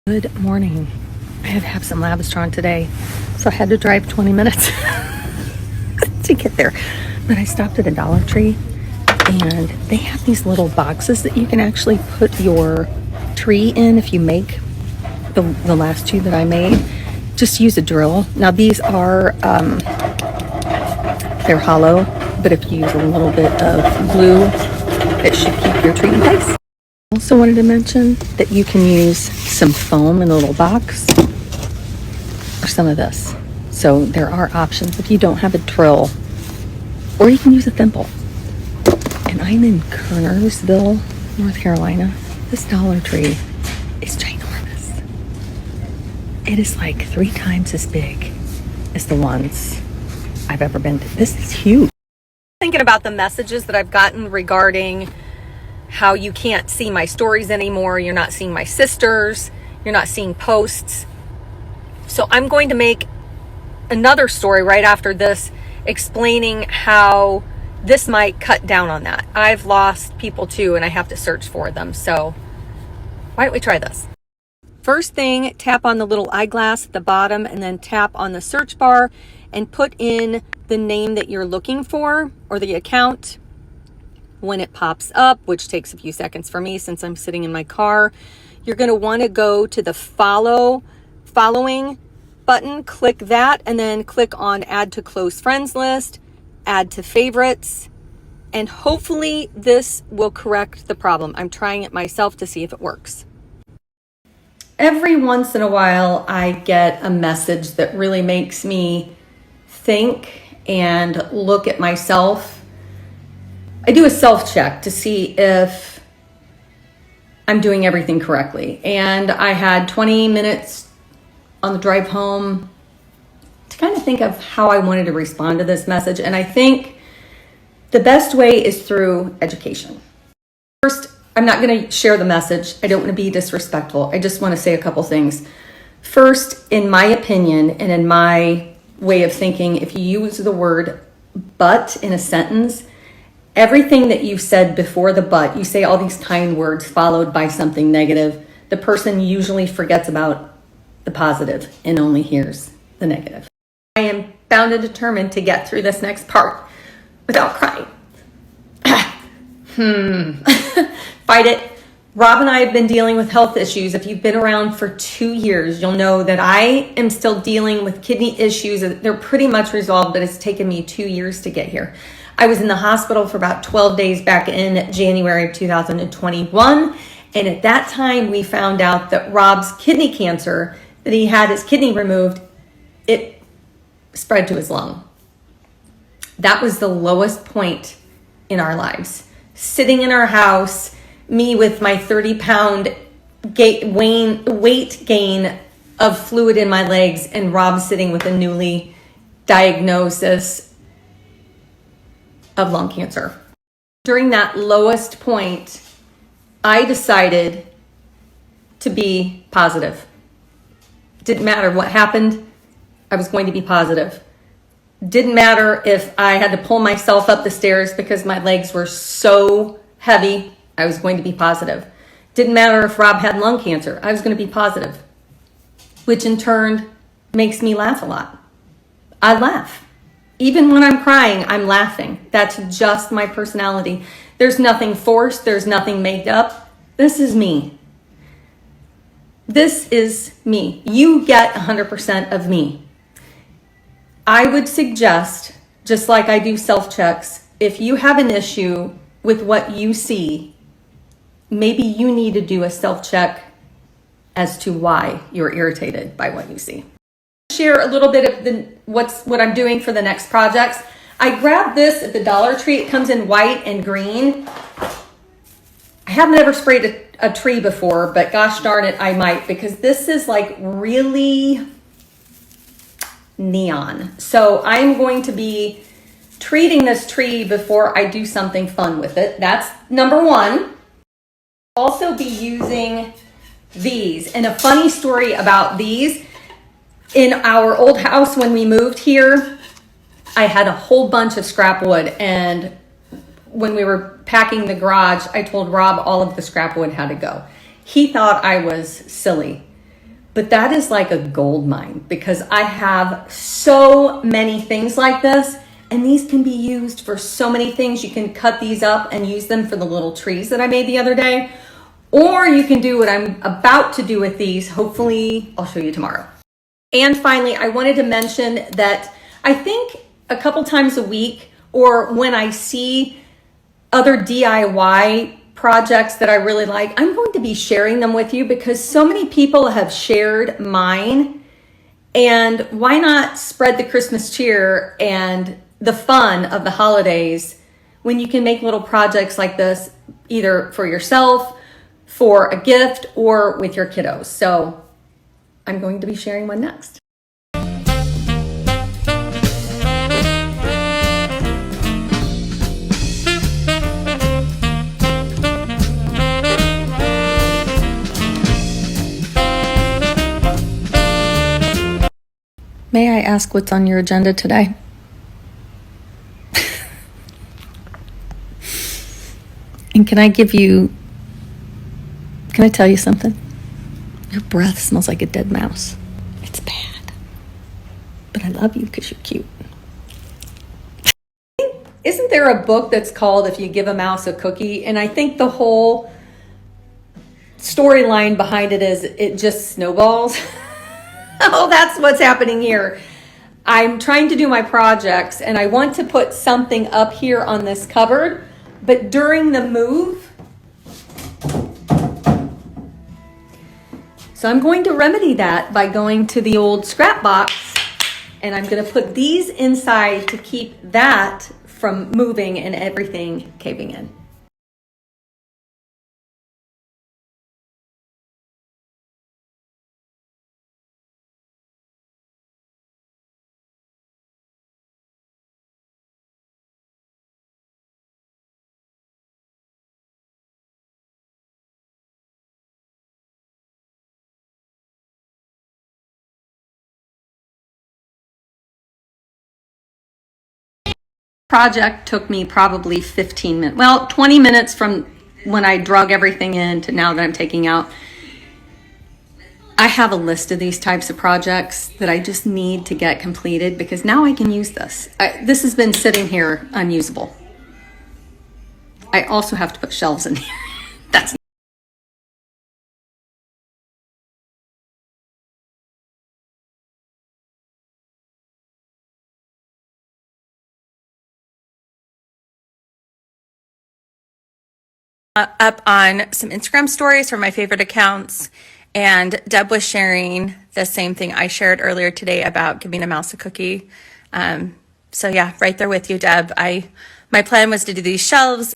Good morning. I had to have some Labastron today, so I had to drive 20 minutes to get there. But I stopped at a Dollar Tree, and they have these little boxes that you can actually put your tree in if you make the last two that I made. Just use a drill. Now these are, they're hollow, but if you use a little bit of glue, it should keep your tree in place. Also wanted to mention that you can use some foam in a little box or some of this. So there are options if you don't have a drill, or you can use a thimble. And I'm in Kernersville, North Carolina. This Dollar Tree is ginormous. It is like 3 times as big as the ones I've ever been to. This is huge. Thinking about the messages that I've gotten regarding how you can't see my stories anymore. You're not seeing my sisters. You're not seeing posts. So I'm going to make another story right after this explaining how this might cut down on that. I've lost people too, and I have to search for them. So why don't we try this? First thing, tap on the little eyeglass at the bottom and then tap on the search bar and put in the name that you're looking for or the account. When it pops up, which takes a few seconds for me since I'm sitting in my car, you're going to want to go to the following button, click that, and then click on add to close friends list, add to favorites, and hopefully this will correct the problem. I'm trying it myself to see if it works. Every once in a while, I get a message that really makes me think and look at myself. I do a self-check to see if I'm doing everything correctly. And I had 20 minutes on the drive home to kind of think of how I wanted to respond to this message. And I think the best way is through education. First, I'm not going to share the message. I don't want to be disrespectful. I just want to say a couple things. First, in my opinion and in my way of thinking, if you use the word but in a sentence, everything that you've said before the but, you say all these kind words followed by something negative, the person usually forgets about the positive and only hears the negative. I am bound and determined to get through this next part without crying. Fight it. Rob and I have been dealing with health issues. If you've been around for 2 years, you'll know that I am still dealing with kidney issues. They're pretty much resolved, but it's taken me 2 years to get here. I was in the hospital for about 12 days back in January of 2021. And at that time, we found out that Rob's kidney cancer, that he had his kidney removed, it spread to his lung. That was the lowest point in our lives. Sitting in our house, me with my 30-pound weight gain of fluid in my legs, and Rob sitting with a newly diagnosis of lung cancer. During that lowest point, I decided to be positive. Didn't matter what happened, I was going to be positive. Didn't matter if I had to pull myself up the stairs because my legs were so heavy, I was going to be positive. Didn't matter if Rob had lung cancer, I was going to be positive. Which in turn makes me laugh a lot. I laugh. Even when I'm crying, I'm laughing. That's just my personality. There's nothing forced. There's nothing made up. This is me. This is me. You get 100% of me. I would suggest, just like I do self-checks, if you have an issue with what you see, maybe you need to do a self-check as to why you're irritated by what you see. Share a little bit of what I'm doing for the next projects. I grabbed this at the Dollar Tree. It comes in white and green. I haven't ever sprayed a tree before, but gosh darn it, I might, because this is like really neon. So I'm going to be treating this tree before I do something fun with it. That's number one. I'll also be using these. And a funny story about these, in our old house when we moved here, I had a whole bunch of scrap wood, and when we were packing the garage, I told Rob all of the scrap wood had to go. He thought I was silly. But that is like a gold mine because I have so many things like this, and these can be used for so many things. You can cut these up and use them for the little trees that I made the other day, or you can do what I'm about to do with these. Hopefully I'll show you tomorrow. And finally, I wanted to mention that I think a couple times a week, or when I see other DIY projects that I really like, I'm going to be sharing them with you because so many people have shared mine. And why not spread the Christmas cheer and the fun of the holidays when you can make little projects like this, either for yourself, for a gift, or with your kiddos. So I'm going to be sharing one next. May I ask what's on your agenda today? And can I tell you something? Your breath smells like a dead mouse. It's bad. But I love you because you're cute. Isn't there a book that's called If You Give a Mouse a Cookie? And I think the whole storyline behind it is it just snowballs. Oh, that's what's happening here. I'm trying to do my projects and I want to put something up here on this cupboard, but during the move, so I'm going to remedy that by going to the old scrap box, and I'm going to put these inside to keep that from moving and everything caving in. Project took me probably 15 minutes. Well, 20 minutes from when I drug everything in to now that I'm taking out. I have a list of these types of projects that I just need to get completed because now I can use this. This has been sitting here unusable. I also have to put shelves in here. That's up on some Instagram stories from my favorite accounts, and Deb was sharing the same thing I shared earlier today about giving a mouse a cookie. So yeah, right there with you, Deb. My plan was to do these shelves